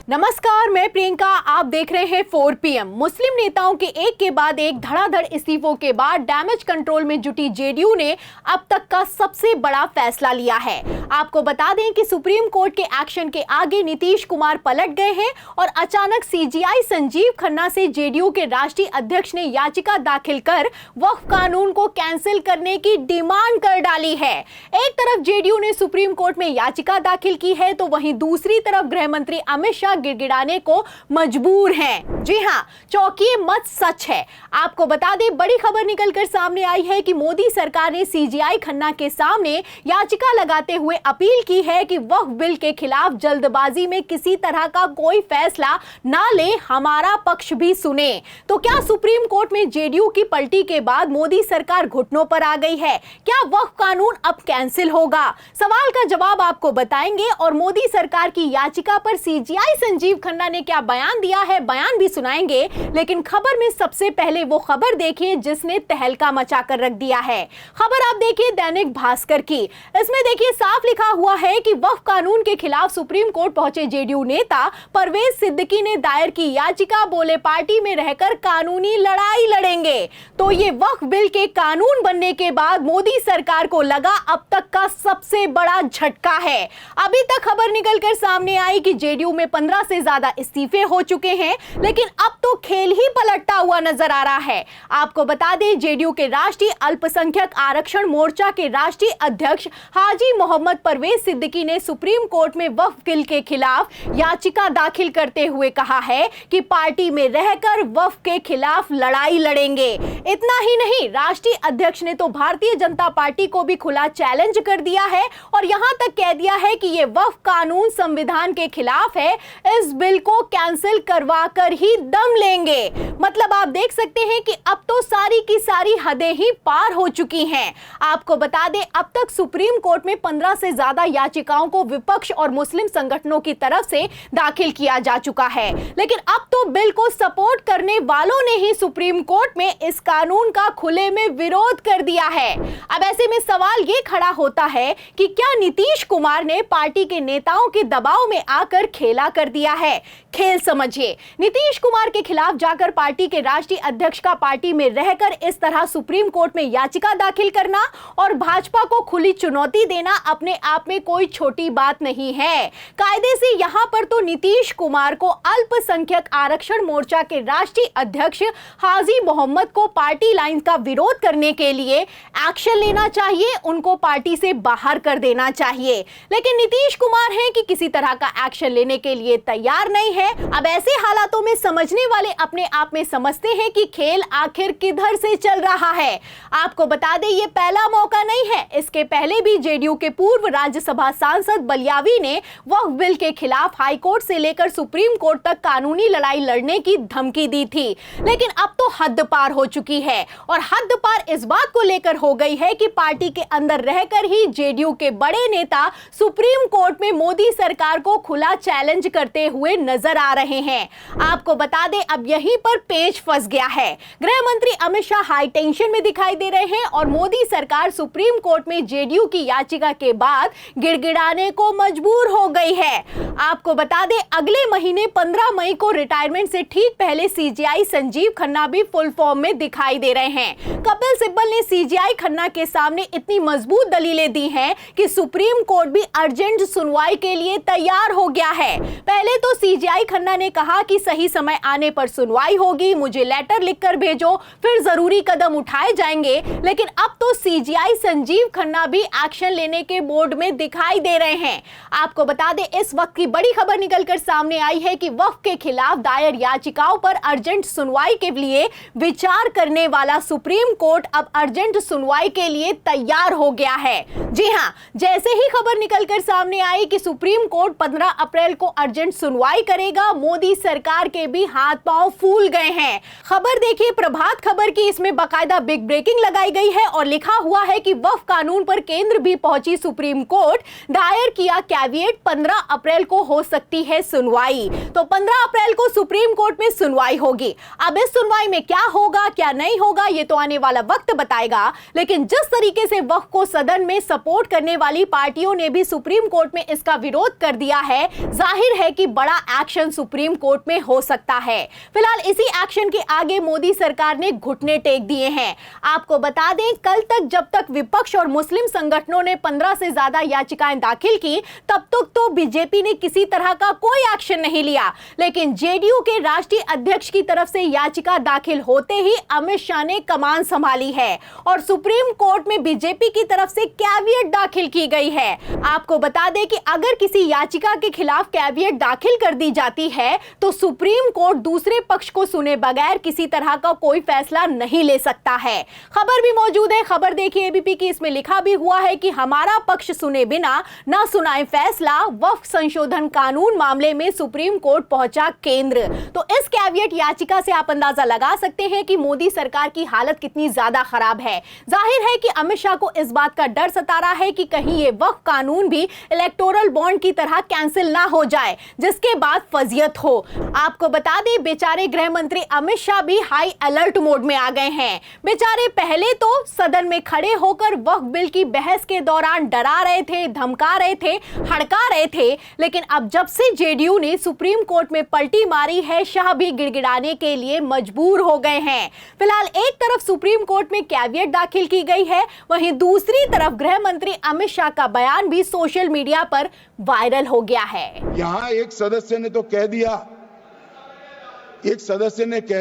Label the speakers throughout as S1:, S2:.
S1: नमस्कार, मैं प्रियंका। आप देख रहे हैं 4 PM। मुस्लिम नेताओं के एक के बाद एक धड़ाधड़ इस्तीफों के बाद डैमेज कंट्रोल में जुटी जेडीयू ने अब तक का सबसे बड़ा फैसला लिया है। आपको बता दें कि सुप्रीम कोर्ट के एक्शन के आगे नीतीश कुमार पलट गए हैं और अचानक सीजीआई संजीव खन्ना से जेडीयू के राष्ट्रीय अध्यक्ष ने याचिका दाखिल कर वक्फ कानून को कैंसिल करने की डिमांड कर डाली है। एक तरफ जेडीयू ने सुप्रीम कोर्ट में याचिका दाखिल की है, तो वहीं दूसरी तरफ गृह मंत्री अमित शाह गिड़गिड़ाने को मजबूर हैं। जी हां, चौंकिए मत, सच है। आपको बता दें, बड़ी खबर निकलकर सामने आई है कि मोदी सरकार ने सीजीआई खन्ना के सामने याचिका लगाते हुए अपील की है कि वक्फ बिल के खिलाफ जल्दबाजी में किसी तरह का कोई फैसला ना ले, हमारा पक्ष भी सुने। तो क्या सुप्रीम कोर्ट में जेडीयू की पलटी के बाद मोदी सरकार घुटनों पर आ गई है? क्या वक्फ कानून अब कैंसिल होगा? सवाल का जवाब आपको बताएंगे और मोदी सरकार की याचिका पर सीजीआई संजीव खन्ना ने क्या बयान दिया है, बयान भी सुनाएंगे। लेकिन खबर में सबसे पहले वो खबर देखिए जिसने तहलका मचाकर रख दिया है। खबर आप देखिए दैनिक भास्कर की। इसमें देखिए साफ लिखा हुआ है कि वक्फ कानून के खिलाफ सुप्रीम कोर्ट पहुंचे जेडीयू नेता परवेज सिद्दीकी ने दायर की याचिका, बोले पार्टी में रहकर कानूनी लड़ाई लड़ेंगे। तो ये वक्फ बिल के कानून बनने के बाद मोदी सरकार को लगा अब तक का सबसे बड़ा झटका है। अभी तक खबर निकलकर सामने आई कि जेडीयू में 15 से ज्यादा इस्तीफे हो चुके हैं, लेकिन अब तो खेल ही पलटता हुआ नजर आ रहा है। आपको बता दें, जेडीयू के राष्ट्रीय अल्पसंख्यक आरक्षण मोर्चा के राष्ट्रीय अध्यक्ष हाजी मोहम्मद परवेज सिद्दीकी ने सुप्रीम कोर्ट में वक्फ बिल के खिलाफ याचिका दाखिल करते हुए कहा है कि पार्टी में रहकर वक्फ के खिलाफ लड़ाई लड़ेंगे। इतना ही नहीं, राष्ट्रीय अध्यक्ष ने तो भारतीय जनता पार्टी को भी खुला चैलेंज कर दिया है और यहां तक कह दिया है कि यह वक्फ कानून संविधान के खिलाफ है, इस बिल को कैंसिल करवा कर ही दम लेंगे। मतलब आप देख सकते हैं कि अब तो सारी की सारी हदें ही पार हो चुकी हैं। आपको बता दें, अब तक सुप्रीम कोर्ट में 15 से ज्यादा याचिकाओं को विपक्ष और मुस्लिम संगठनों की तरफ से दाखिल किया जा चुका है, लेकिन अब तो बिल को सपोर्ट करने वालों ने ही सुप्रीम कोर्ट में इस कानून का खुले में विरोध कर दिया है। अब ऐसे में सवाल ये खड़ा होता है कि क्या नीतीश कुमार ने पार्टी के नेताओं के दबाव में आकर खेला कर दिया है? खेल समझिए, नीतीश कुमार के खिलाफ जाकर पार्टी के राष्ट्रीय अध्यक्ष का पार्टी में रहकर इस तरह सुप्रीम कोर्ट में याचिका दाखिल करना और भाजपा को खुली चुनौती देना अपने आप में कोई छोटी बात नहीं है। कायदे से यहां पर तो नीतीश कुमार को अल्पसंख्यक आरक्षण मोर्चा के राष्ट्रीय अध्यक्ष हाजी मोहम्मद को पार्टी लाइन का विरोध करने के लिए एक्शन लेना चाहिए, उनको पार्टी से बाहर कर देना चाहिए। लेकिन नीतीश कुमार है कि किसी तरह का एक्शन लेने के लिए तैयार नहीं है। अब ऐसे हालातों में समझने वाले अपने आप में समझते हैं कि खेल आखिर किधर से चल रहा है। आपको बता दें, ये पहला मौका नहीं है। इसके पहले भी जेडीयू के पूर्व राज्यसभा सांसद बलियावी ने वक्फ बिल के खिलाफ हाईकोर्ट से लेकर सुप्रीम कोर्ट तक कानूनी लड़ाई लड़ने की धमकी दी थी, लेकिन अब तो हद पार हो चुकी है। और हद पार इस बात को लेकर हो गई है कि पार्टी के अंदर रहकर ही जेडीयू के बड़े नेता सुप्रीम कोर्ट में मोदी सरकार को खुला चैलेंज करते हुए नजर आ रहे हैं। आपको बता दें, अब यहीं पर पेच फंस गया है। गृह मंत्री अमित शाह हाई टेंशन में दिखाई दे रहे हैं और मोदी सरकार सुप्रीम कोर्ट में जेडीयू की याचिका के बाद गिड़गिड़ाने को मजबूर हो गई है। आपको बता दें, अगले महीने 15 मई को रिटायरमेंट से ठीक पहले सीजीआई संजीव खन्ना भी फुल फॉर्म में दिखाई दे रहे हैं। कपिल सिब्बल ने सीजीआई खन्ना के सामने इतनी मजबूत दलीलें दी हैं कि सुप्रीम कोर्ट भी अर्जेंट सुनवाई के लिए तैयार हो गया है। पहले तो सीजीआई खन्ना ने कहा कि सही समय आने पर सुनवाई होगी, मुझे लेटर लिखकर भेजो, फिर जरूरी कदम उठाए जाएंगे। लेकिन अब तो सीजीआई संजीव खन्ना भी एक्शन लेने के मोड में दिखाई दे रहे हैं। आपको बता दें, इस वक्त की बड़ी खबर निकलकर सामने आई है कि वक्फ के खिलाफ दायर याचिकाओं पर अर्जेंट सुनवाई के लिए विचार करने वाला सुप्रीम कोर्ट अब अर्जेंट सुनवाई के लिए तैयार हो गया है। जी हां, जैसे ही खबर निकलकर सामने आई कि सुप्रीम कोर्ट 15 अप्रैल को अर्जेंट सुनवाई करेगा, मोदी सरकार के भी हाथ पांव फूल गए हैं। खबर देखिए प्रभात खबर की, इसमें बाकायदा बिग ब्रेकिंग लगाई गई है और लिखा हुआ है कि वक्फ कानून पर केंद्र भी पहुंची सुप्रीम कोर्ट, दायर किया कैविएट, 15 अप्रैल को हो सकती है सुनवाई। तो 15 अप्रैल को सुप्रीम कोर्ट में सुनवाई होगी। अब इस सुनवाई में क्या होगा क्या नहीं होगा ये तो आने वाला वक्त बताएगा, लेकिन जिस तरीके से वक्फ को सदन में सपोर्ट करने वाली पार्टियों ने भी सुप्रीम कोर्ट में इसका विरोध कर दिया है, जाहिर है कि बड़ा एक्शन सुप्रीम कोर्ट में हो सकता है। फिलहाल इसी एक्शन के आगे मोदी सरकार ने घुटने टेक दिए हैं। आपको बता दें, कल तक जब तक विपक्ष और मुस्लिम संगठनों ने 15 से ज्यादा याचिकाएं दाखिल की, तब तक तो बीजेपी ने किसी तरह का कोई एक्शन नहीं लिया। लेकिन जेडीयू के राष्ट्रीय अध्यक्ष की तरफ से याचिका दाखिल होते ही अमित शाह ने कमान संभाली है और सुप्रीम कोर्ट में बीजेपी की तरफ से कैविएट दाखिल की गई है। आपको बता दें कि अगर किसी याचिका के खिलाफ कैविएट दाखिल कर दी जाती है तो सुप्रीम कोर्ट दूसरे पक्ष को सुने बगैर किसी तरह का कोई फैसला नहीं ले सकता है। खबर भी मौजूद है, खबर देखिए एबीपी की, इसमें लिखा भी हुआ है कि हमारा पक्ष सुने बिना ना सुनाए फैसला, वक्फ संशोधन कानून मामले में सुप्रीम कोर्ट पहुंचा केंद्र। तो इस कैविएट याचिका से आप अंदाजा लगा सकते हैं कि मोदी सरकार की हालत कितनी ज्यादा खराब है। जाहिर है कि अमित शाह को इस बात का डर सता रहा है कि कहीं ये वक्फ कानून भी इलेक्टोरल बॉन्ड की तरह कैंसिल ना हो जाए, जिसके बाद फजियत हो। आपको बता दें, बेचारे गृह मंत्री अमित शाह भी हाई अलर्ट मोड में आ गए हैं। बेचारे पहले तो सदन में खड़े होकर वक्फ बिल की बहस के दौरान डरा रहे थे, धमका रहे थे, हड़का रहे थे, लेकिन अब जब से जेडीयू ने सुप्रीम कोर्ट में पलटी मारी है, शाह भी गिड़गिड़ाने के लिए मजबूर हो गए हैं। फिलहाल एक तरफ सुप्रीम कोर्ट में कैविएट दाखिल की गई है, वहीं दूसरी तरफ गृह मंत्री अमित शाह का बयान भी सोशल मीडिया पर वायरल हो गया है।
S2: यहां एक सदस्य ने तो कह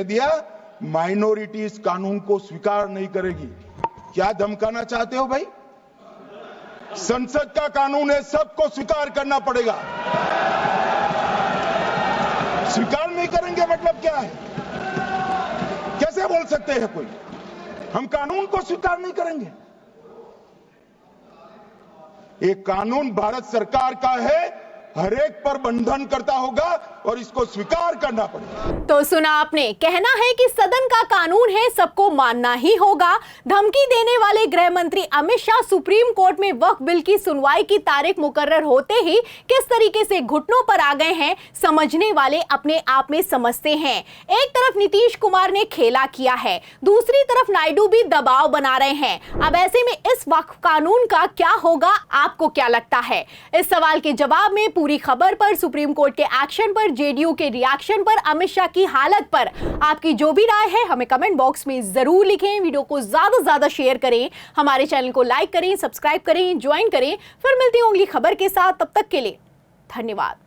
S2: दिया माइनॉरिटी इस कानून को स्वीकार नहीं करेगी। क्या धमकाना चाहते हो भाई? संसद का कानून है, सबको स्वीकार करना पड़ेगा। स्वीकार नहीं करेंगे मतलब क्या है? कैसे बोल सकते हैं कोई हम कानून को स्वीकार नहीं करेंगे? एक कानून भारत सरकार का है, हर एक पर बंधन करता होगा और इसको स्वीकार करना पड़ेगा।
S1: तो सुना आपने, कहना है कि सदन का कानून है, सबको मानना ही होगा। धमकी देने वाले गृह मंत्री अमित शाह सुप्रीम कोर्ट में वक्फ बिल की सुनवाई की तारीख मुकर्रर होते ही किस तरीके से घुटनों पर आ गए हैं, समझने वाले अपने आप में समझते हैं। एक तरफ नीतीश कुमार ने खेला किया है, दूसरी तरफ नायडू भी दबाव बना रहे हैं। अब ऐसे में इस वक्फ कानून का क्या होगा, आपको क्या लगता है? इस सवाल के जवाब में पूरी खबर पर, सुप्रीम कोर्ट के एक्शन पर, जेडीयू के रिएक्शन पर, अमित शाह की हालत पर आपकी जो भी राय है हमें कमेंट बॉक्स में जरूर लिखें। वीडियो को ज्यादा से ज्यादा शेयर करें, हमारे चैनल को लाइक करें, सब्सक्राइब करें, ज्वाइन करें। फिर मिलती हूं अगली खबर के साथ, तब तक के लिए धन्यवाद।